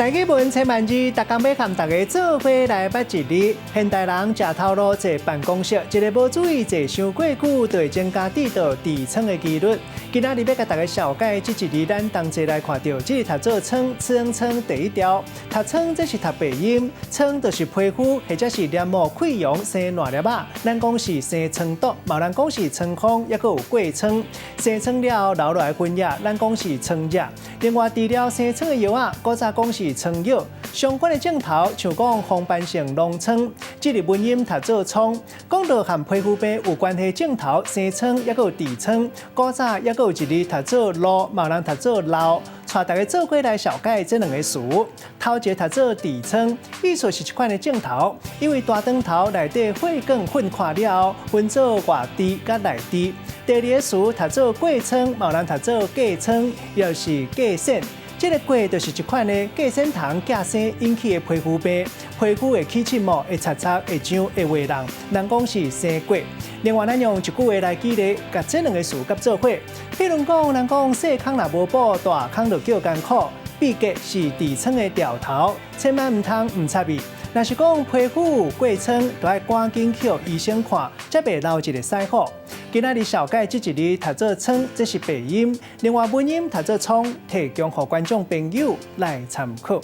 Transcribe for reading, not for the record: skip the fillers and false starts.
大家问千万字，大家要和大家做伙来捌一字。现代人食头路坐办公室，一个无注意坐伤过久，就会增加地道痔疮的几率。今仔日要甲大家小解这一字，咱同齐来看到，这是读做疮，疮第一条。读疮这是读鼻音，疮就是皮肤或者是黏膜溃疡生烂粒仔。咱讲是生疮毒，嘛人讲是疮风，也有过疮。生疮了后流落来分液，咱讲是疮热。另外，治疗生疮的药啊，古早讲是疮药。相关的症头，像讲红斑性脓疮，这个文音读做疮，讲到和皮肤病有关系症头，生疮也有痔疮，古早也有一字读做瘻，嘛人读做瘻。带大家做过来小解这两个词。头一个读做痔疮，意思是一款的症头，因为大肠头内底血管混化了后，分做外痔甲内痔。第二个词读做过疮，嘛人读做痼疮，又是痼癣。这个过就是一款的痼腺糖假生引起的皮肤病，皮肤会起青毛、会擦擦、会痒、会坏人，人讲是生过。另外，咱用一句话来举例，甲这两个词合做伙。比如讲，人讲细康若无补，大康就叫艰苦。秘诀是痔疮的掉头，千万唔通唔插伊。若是讲皮肤有过疮，就要赶紧去医生看，才袂留一个腮好。今仔日小解这一字读做疮，这是鼻音；另外文音读做疮，提供给观众朋友来参考。